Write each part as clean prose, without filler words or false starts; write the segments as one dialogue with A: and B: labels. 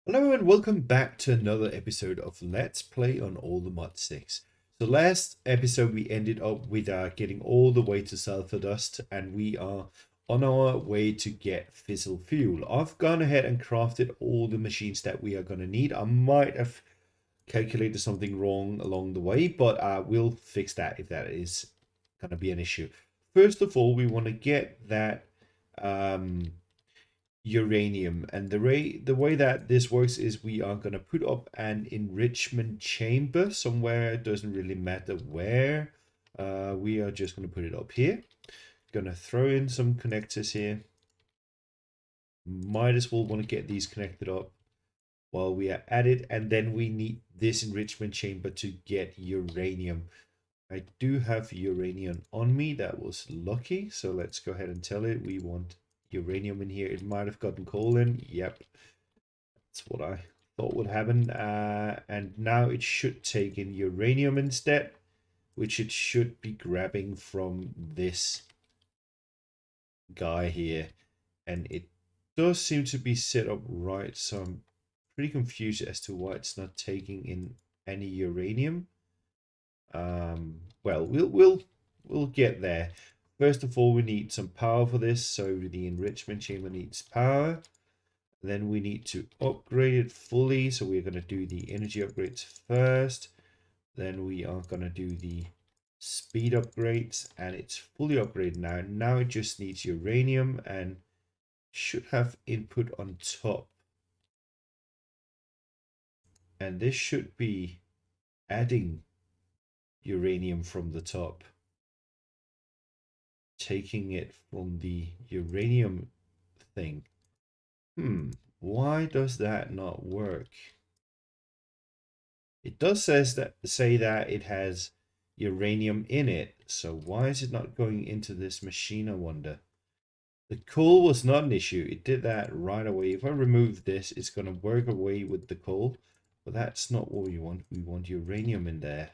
A: Hello and welcome back to another episode of Let's Play on all the mod sticks. So last episode we ended up with getting all the way to sulfur dust, and we are on our way to get fissile fuel. I've gone ahead and crafted all the machines that we are going to need. I might have calculated something wrong along the way, but we'll fix that if that is going to be an issue. First of all, we want to get that uranium, and the way that this works is we are going to put up an enrichment chamber somewhere. It doesn't really matter where. We are just going to put it up here. Going to throw in some connectors here. Might as well want to get these connected up while we are at it, and then we need this enrichment chamber to get uranium. I do have uranium on me. That was lucky, so let's go ahead and tell it we want uranium in here. It might have gotten coal in. Yep, that's what I thought would happen. And now it should take in uranium instead, which it should be grabbing from this guy here. And it does seem to be set up right, so I'm pretty confused as to why it's not taking in any uranium. Well, we'll get there. First of all, we need some power for this, so the enrichment chamber needs power. Then we need to upgrade it fully, so we're going to do the energy upgrades first. Then we are going to do the speed upgrades, and it's fully upgraded now. Now it just needs uranium and should have input on top. And this should be adding uranium from the top, taking it from the uranium thing. Why does that not work? It does say that it has uranium in it, so why is it not going into this machine, I wonder? The coal was not an issue. It did that right away. If I remove this, it's going to work away with the coal, but that's not what we want. We want uranium in there.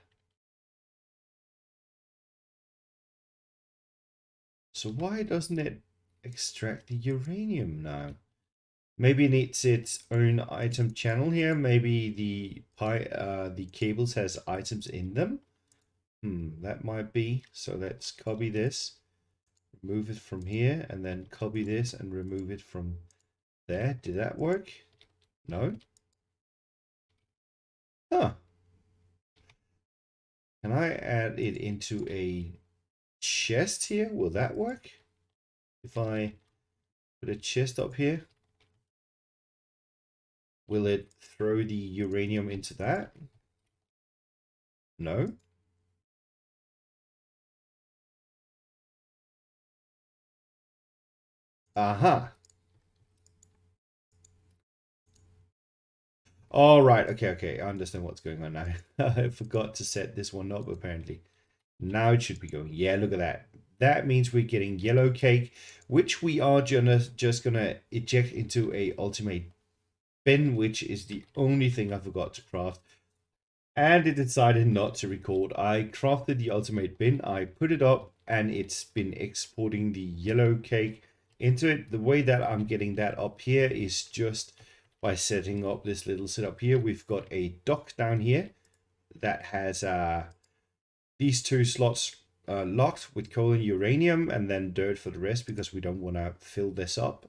A: So why doesn't it extract the uranium now? Maybe it needs its own item channel here. Maybe the cables has items in them. That might be. So let's copy this, remove it from here, and then copy this and remove it from there. Did that work? No? Huh. Can I add it into a chest here? Will that work? If I put a chest up here, will it throw the uranium into that? No? Aha. All right. Okay. I understand what's going on now. I forgot to set this one up, apparently. Now it should be going. Yeah, look at that. That means we're getting yellow cake, which we are just gonna eject into a ultimate bin, which is the only thing I forgot to craft. And it decided not to record. I crafted the ultimate bin, I put it up, and it's been exporting the yellow cake into it. The way that I'm getting that up here is just by setting up this little setup here. We've got a dock down here that has these two slots locked with coal and uranium, and then dirt for the rest because we don't want to fill this up.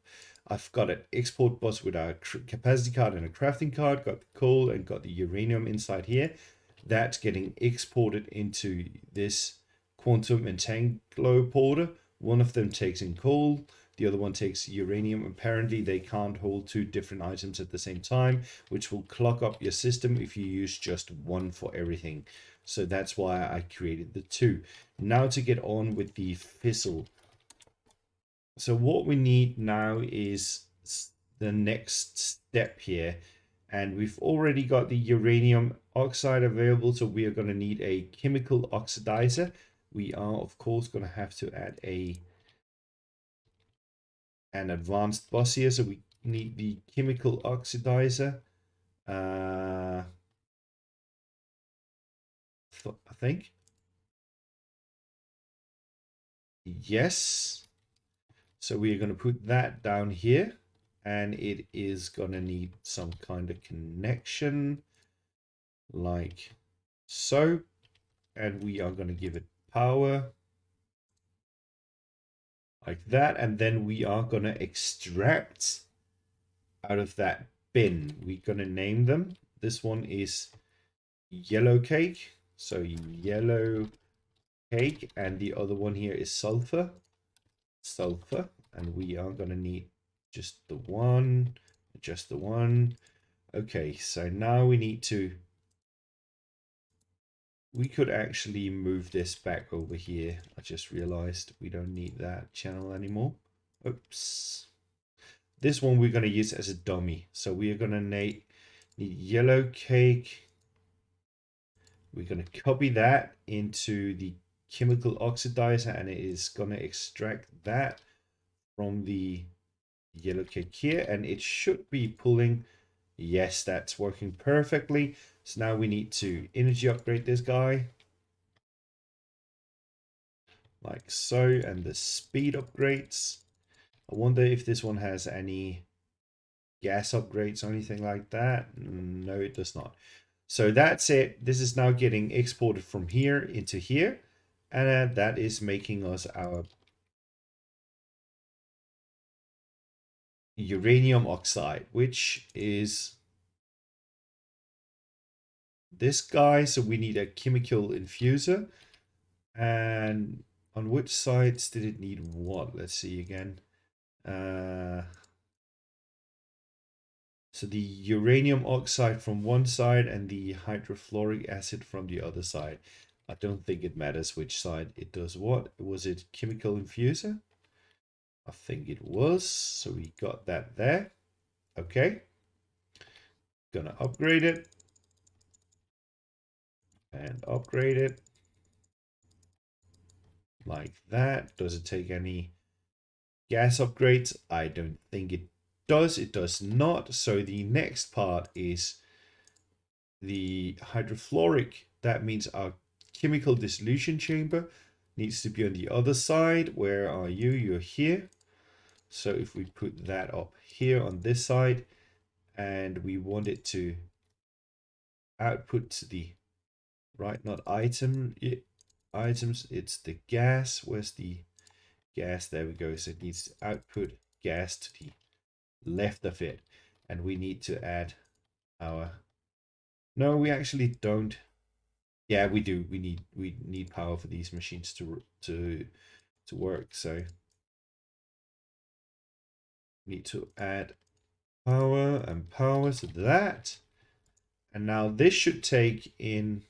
A: I've got an export bus with a capacity card and a crafting card, got the coal and got the uranium inside here. That's getting exported into this quantum entanglo porter. One of them takes in coal, the other one takes uranium. Apparently they can't hold two different items at the same time, which will clog up your system if you use just one for everything. So that's why I created the two. Now to get on with the fissile. So what we need now is the next step here. And we've already got the uranium oxide available, so we are going to need a chemical oxidizer. We are, of course, going to have to add an advanced bus here, so we need the chemical oxidizer. I think. Yes. So we are going to put that down here, and it is gonna need some kind of connection like so, and we are gonna give it power like that, and then we are gonna extract out of that bin. We're gonna name them. This one is yellow cake, so yellow cake, and the other one here is sulfur, and we are gonna need just the one. Okay, so now we need to, we could actually move this back over here. I just realized we don't need that channel anymore. Oops. This one we're going to use as a dummy. So we are going to need yellow cake. We're going to copy that into the chemical oxidizer, and it is going to extract that from the yellow cake here, and it should be pulling. Yes, that's working perfectly. So now we need to energy upgrade this guy like so, and the speed upgrades. I wonder if this one has any gas upgrades or anything like that. No, it does not. So that's it. This is now getting exported from here into here, and that is making us our uranium oxide, which is this guy. So we need a chemical infuser, and on which sides did it need what? Let's see again. So the uranium oxide from one side and the hydrofluoric acid from the other side. I don't think it matters which side it does what. Was it chemical infuser? I think it was. So we got that there. Okay. Gonna upgrade it. And upgrade it. Like that. Does it take any gas upgrades? I don't think it does. It does not. So the next part is the hydrofluoric. That means our chemical dissolution chamber needs to be on the other side. Where are you? You're here. So if we put that up here on this side, and we want it to output to the right, not items, it's the gas. Where's the gas? There we go. So it needs to output gas to the left of it, and we need to add our, no, we actually don't. Yeah, we do. We need power for these machines to work. So we need to add power and power to that. And now this should take in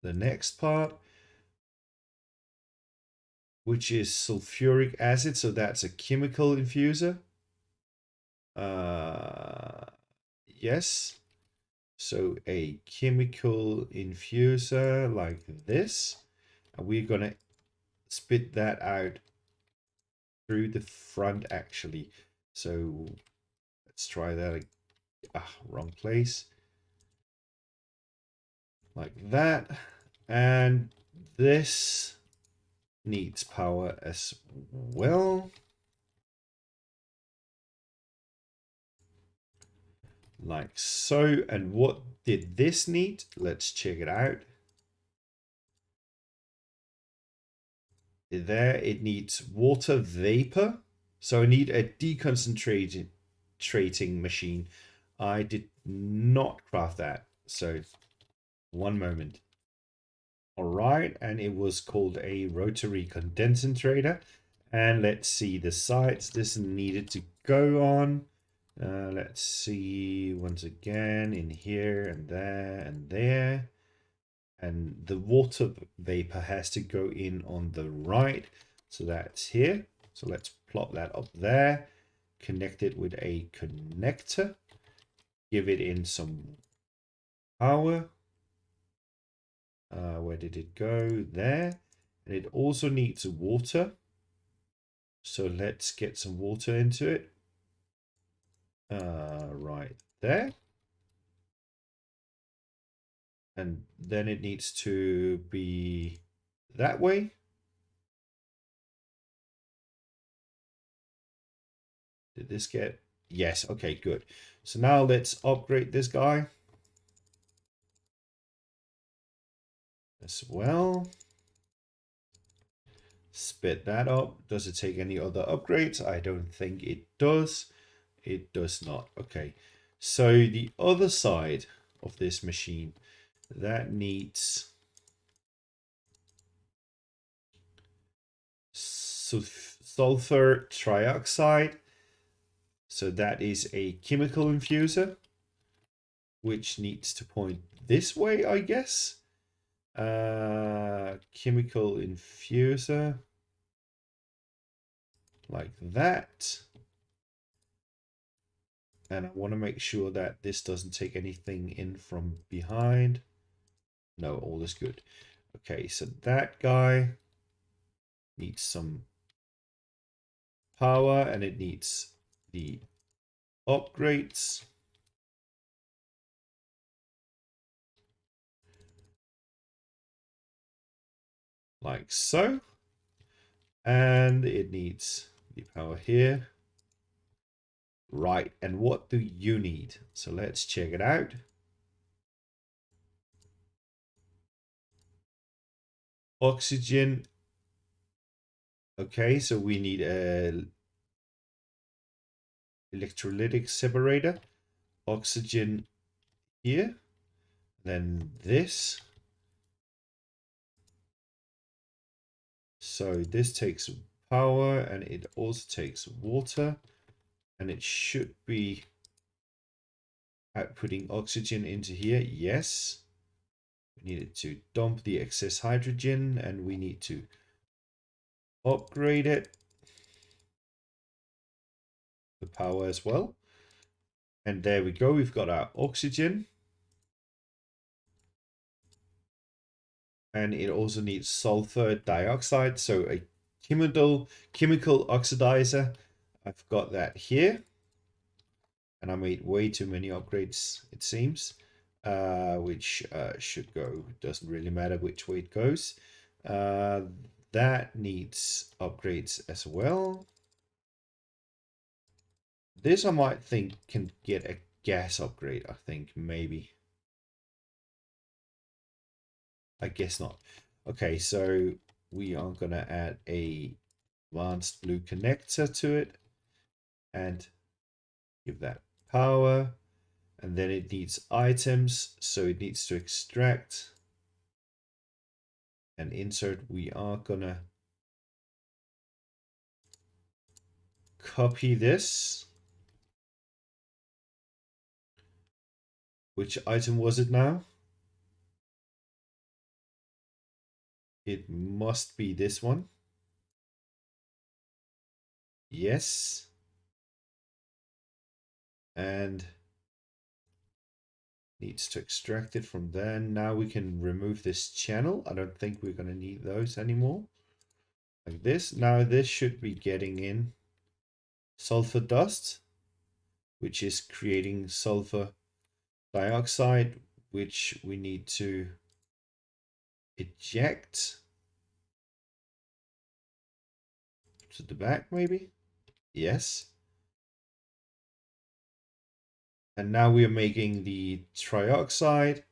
A: the next part, which is sulfuric acid. So that's a chemical infuser. Yes. So a chemical infuser like this. And we're going to spit that out through the front actually. So let's try that. Wrong place. Like that. And this needs power as well. Like so. And what did this need? Let's check it out. There, it needs water vapor. So I need a deconcentrating machine. I did not craft that. So one moment. All right, and it was called a rotary condensator. And let's see the sites this needed to go on. Let's see once again in here and there and there. And the water vapor has to go in on the right. So that's here. So let's plop that up there. Connect it with a connector. Give it in some power. Where did it go? There. And it also needs water. So let's get some water into it. Right there. And then it needs to be that way. Did this get Yes, okay, good. So now let's upgrade this guy as well. Spit that up. Does it take any other upgrades? I don't think it does. It does not. Okay. So the other side of this machine, that needs sulfur trioxide. So that is a chemical infuser, which needs to point this way, I guess. Chemical infuser. Like that. And I want to make sure that this doesn't take anything in from behind. No, all is good. Okay, so that guy needs some power and it needs the upgrades. Like so. And it needs the power here. Right, and what do you need? So let's check it out. Oxygen. Okay, so we need a electrolytic separator. Oxygen here. Then this. So this takes power and it also takes water. And it should be outputting oxygen into here. Yes. We needed to dump the excess hydrogen and we need to upgrade it. The power as well. And there we go. We've got our oxygen. And it also needs sulfur dioxide. So a chemical oxidizer. I've got that here. And I made way too many upgrades, it seems. Which should go. Doesn't really matter which way it goes. That needs upgrades as well. This I might think can get a gas upgrade, I think, maybe. I guess not. Okay, so we are going to add a advanced blue connector to it and give that power. And then it needs items, so it needs to extract and insert. We are going to copy this. Which item was it now? It must be this one. Yes. And needs to extract it from there. Now we can remove this channel. I don't think we're going to need those anymore. Like this. Now this should be getting in sulfur dust, which is creating sulfur dioxide, which we need to eject to the back maybe. Yes. And now we are making the trioxide,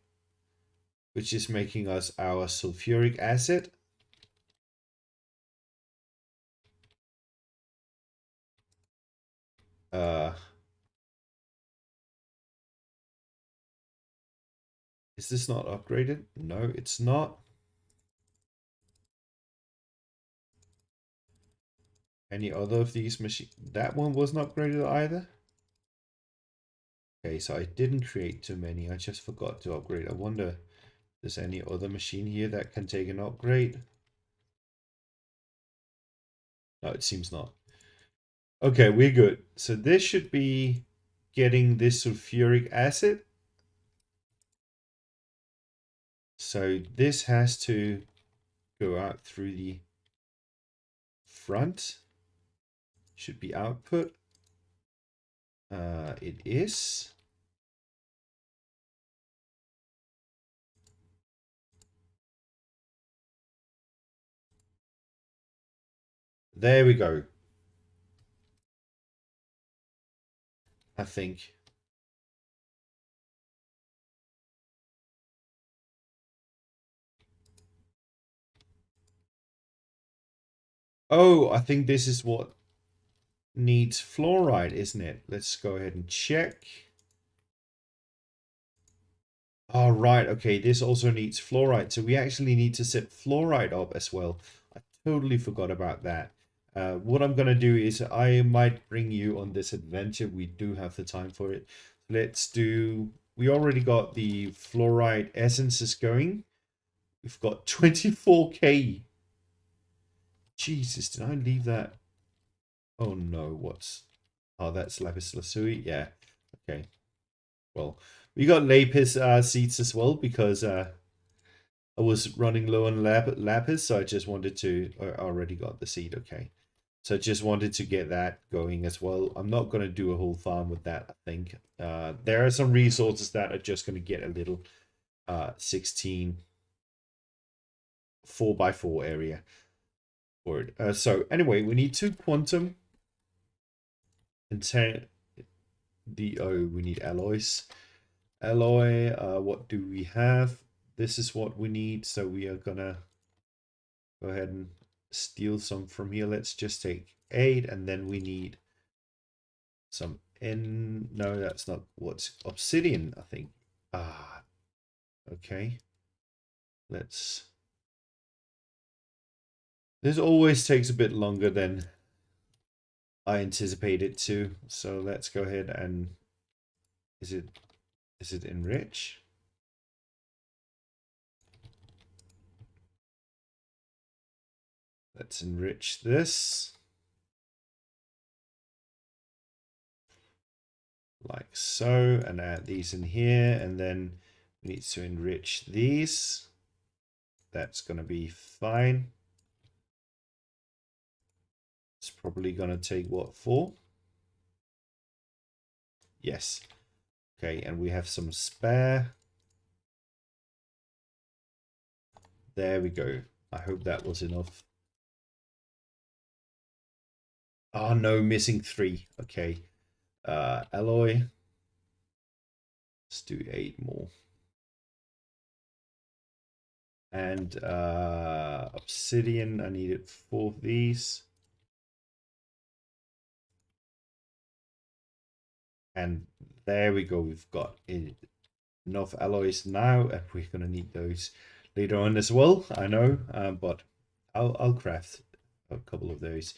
A: which is making us our sulfuric acid. Is this not upgraded? No, it's not. Any other of these machines? That one wasn't upgraded either. Okay, so I didn't create too many. I just forgot to upgrade. I wonder if there's any other machine here that can take an upgrade. No, it seems not. Okay, we're good. So this should be getting this sulfuric acid. So this has to go out through the front. Should be output. It is. There we go. I think. Oh, I think this is what needs fluoride, isn't it? Let's go ahead and check. Oh, right. Okay, this also needs fluoride. So we actually need to set fluoride up as well. I totally forgot about that. What I'm going to do is I might bring you on this adventure. We do have the time for it. Let's do... We already got the fluoride essences going. We've got 24k. Jesus, did I leave that? Oh no, what's... Oh, that's lapis lazuli. Yeah. Okay. Well, we got lapis seeds as well because I was running low on lapis, so I just wanted to... I already got the seed, okay. So I just wanted to get that going as well. I'm not going to do a whole farm with that, I think. There are some resources that are just going to get a little 16 4x4 area for it. So anyway, we need 2 quantum and 10... we need alloys. Alloy, what do we have? This is what we need, so we are gonna go ahead and steal some from here. Let's just take 8, and then we need some no, that's not what's obsidian, I think. Okay. This always takes a bit longer than I anticipated to, so let's go ahead and is it enrich? Let's enrich this. Like so, and add these in here, and then we need to enrich these. That's going to be fine. It's probably going to take, what, 4? Yes. Okay, and we have some spare. There we go. I hope that was enough. Oh no, missing 3. Okay. Alloy. Let's do 8 more. And obsidian, I needed 4 of these. And there we go. We've got enough alloys now, and we're gonna need those later on as well. I know, but I'll craft a couple of those.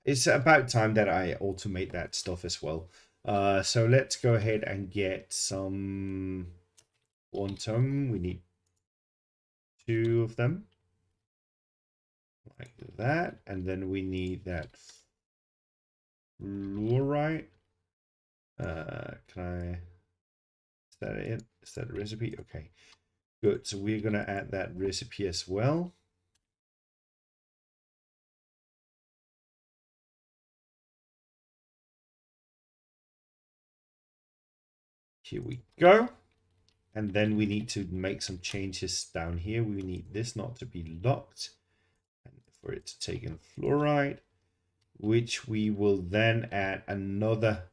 A: It's about time that I automate that stuff as well. So let's go ahead and get some quantum. We need 2 of them, like that, and then we need that fluorite. Can I... Is that it? Is that a recipe? Okay, good. So we're gonna add that recipe as well. Here we go. And then we need to make some changes down here. We need this not to be locked, and for it to take in fluoride, which we will then add another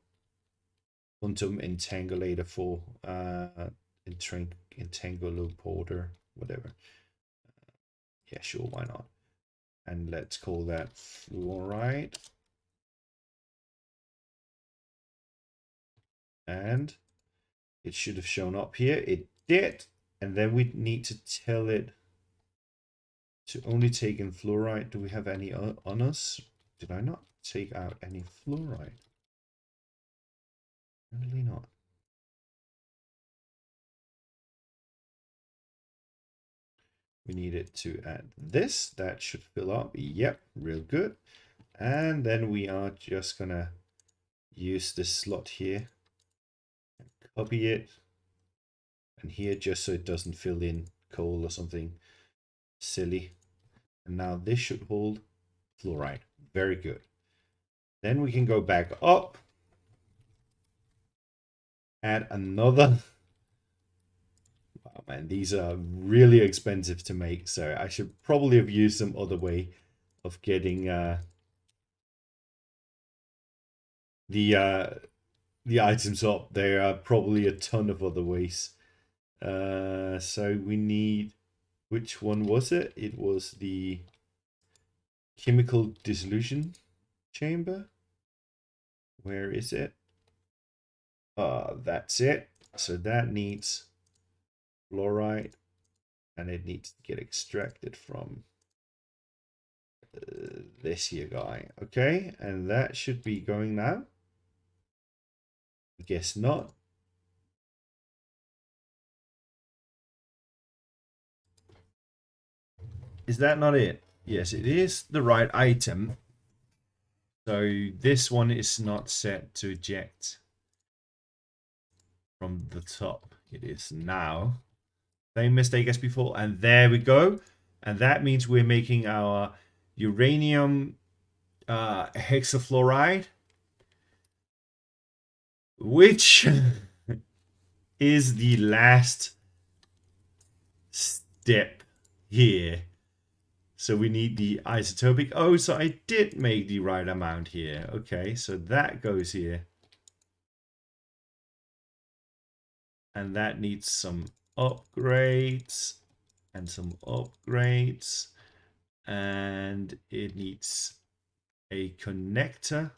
A: quantum entangulator for entangulator, whatever. Yeah, sure, why not? And let's call that fluoride. And it should have shown up here. It did. And then we need to tell it to only take in fluoride. Do we have any on us? Did I not take out any fluoride? Really not. We need it to add this. That should fill up. Yep, real good. And then we are just gonna use this slot here. Copy it. And here, just so it doesn't fill in coal or something silly. And now this should hold fluoride. Very good. Then we can go back up. Add another. Wow, man, these are really expensive to make, so I should probably have used some other way of getting the the items up. There are probably a ton of other ways. So we need, which one was it? It was the chemical dissolution chamber. Where is it? That's it. So that needs fluoride, and it needs to get extracted from this here guy. Okay, and that should be going now. I guess not. Is that not it? Yes, it is the right item. So this one is not set to eject from the top. It is now. Same mistake as before. And there we go. And that means we're making our uranium hexafluoride, which is the last step here. So we need the isotopic. Oh, so I did make the right amount here. Okay, so that goes here. And that needs some upgrades and some upgrades. And it needs a connector.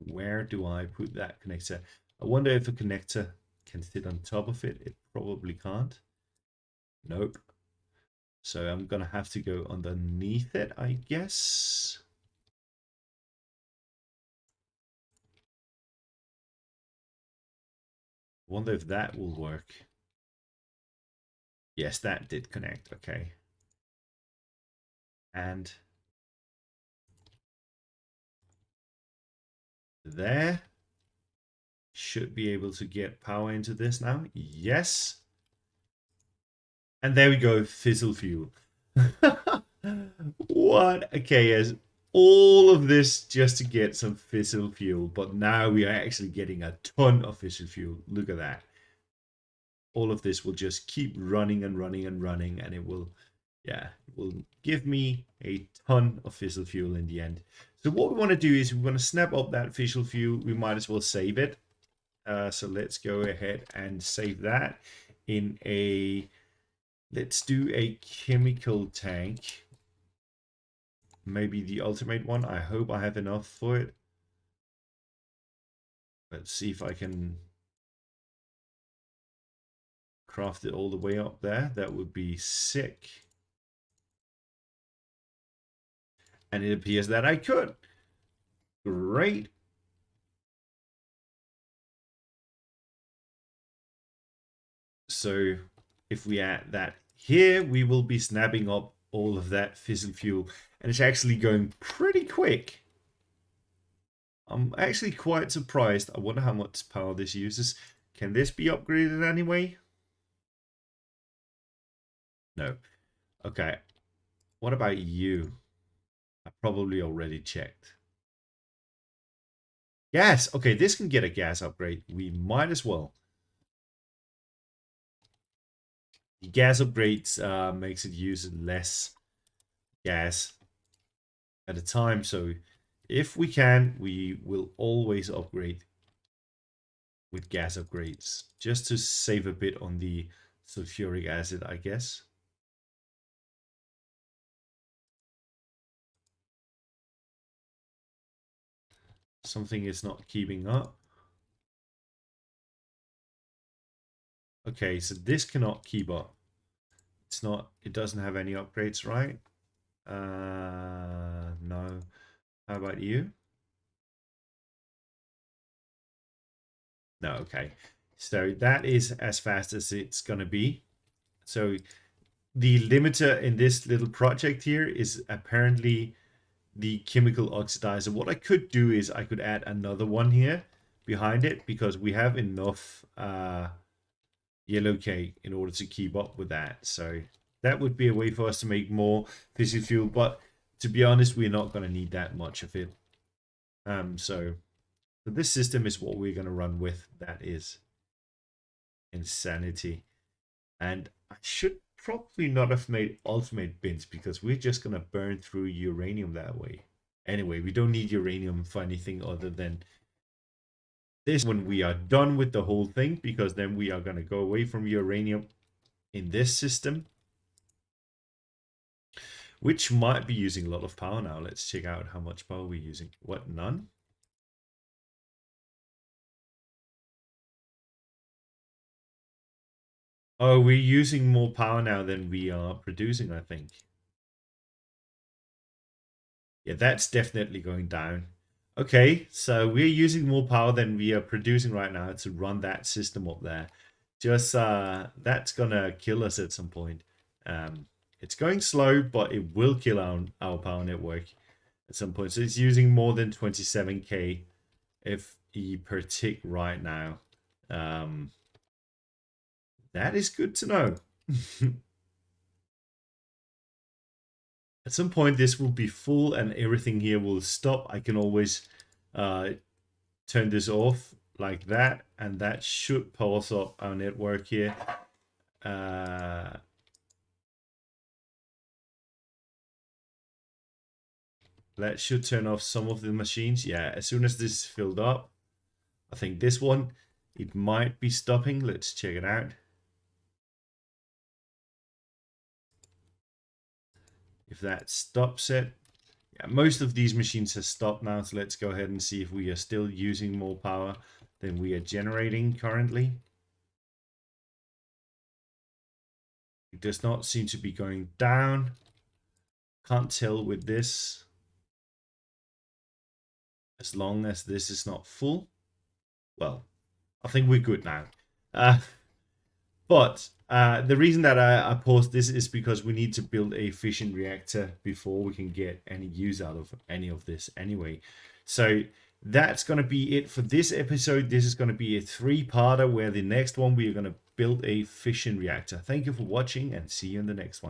A: Where do I put that connector? I wonder if a connector can sit on top of it. It probably can't. Nope. So I'm gonna have to go underneath it, I guess. Wonder if that will work. Yes, that did connect. Okay. And there. Should be able to get power into this now. Yes. And there we go, fissile fuel. What? Okay, yes. All of this just to get some fissile fuel, but now we are actually getting a ton of fissile fuel. Look at that. All of this will just keep running and running and running, and it will, yeah, it will give me a ton of fissile fuel in the end. So what we want to do is we want to snap up that fissile fuel. We might as well save it. So let's go ahead and save that in a, let's do a chemical tank. Maybe the ultimate one. I hope I have enough for it. Let's see if I can craft it all the way up there. That would be sick. And it appears that I could. Great. So if we add that here, we will be snapping up all of that fissile fuel. And it's actually going pretty quick. I'm actually quite surprised. I wonder how much power this uses. Can this be upgraded anyway? No. Okay. What about you? I probably already checked. Gas. Okay, this can get a gas upgrade. We might as well. The gas upgrades makes it use less gas at a time. So if we can, we will always upgrade with gas upgrades. Just to save a bit on the sulfuric acid, I guess. Something is not keeping up. Okay, so this cannot keep up. It's not, it doesn't have any upgrades, right? No. How about you? No, okay. So that is as fast as it's gonna be. So the limiter in this little project here is apparently the chemical oxidizer. What I could do is I could add another one here behind it because we have enough yellow cake in order to keep up with that. So that would be a way for us to make more fissile fuel, but to be honest, we're not going to need that much of it. So this system is what we're going to run with. That is insanity. And I should probably not have made ultimate bins because we're just going to burn through uranium that way. Anyway, we don't need uranium for anything other than this when we are done with the whole thing, because then we are going to go away from uranium in this system, which might be using a lot of power now. Let's check out how much power we're using. What, none? Oh, we're using more power now than we are producing, I think. Yeah, that's definitely going down. Okay, so we're using more power than we are producing right now to run that system up there. Just that's gonna kill us at some point. It's going slow, but it will kill our power network at some point. So it's using more than 27k FE per tick right now. That is good to know. At some point, this will be full and everything here will stop. I can always turn this off like that, and that should pulse up our network here. That should turn off some of the machines. Yeah, as soon as this is filled up, I think this one, it might be stopping. Let's check it out. If that stops it, yeah, most of these machines have stopped now. So let's go ahead and see if we are still using more power than we are generating currently. It does not seem to be going down. Can't tell with this. As long as this is not full. Well, I think we're good now. But the reason that I paused this is because we need to build a fission reactor before we can get any use out of any of this anyway. So that's going to be it for this episode. This is going to be a 3-parter where the next one we are going to build a fission reactor. Thank you for watching and see you in the next one.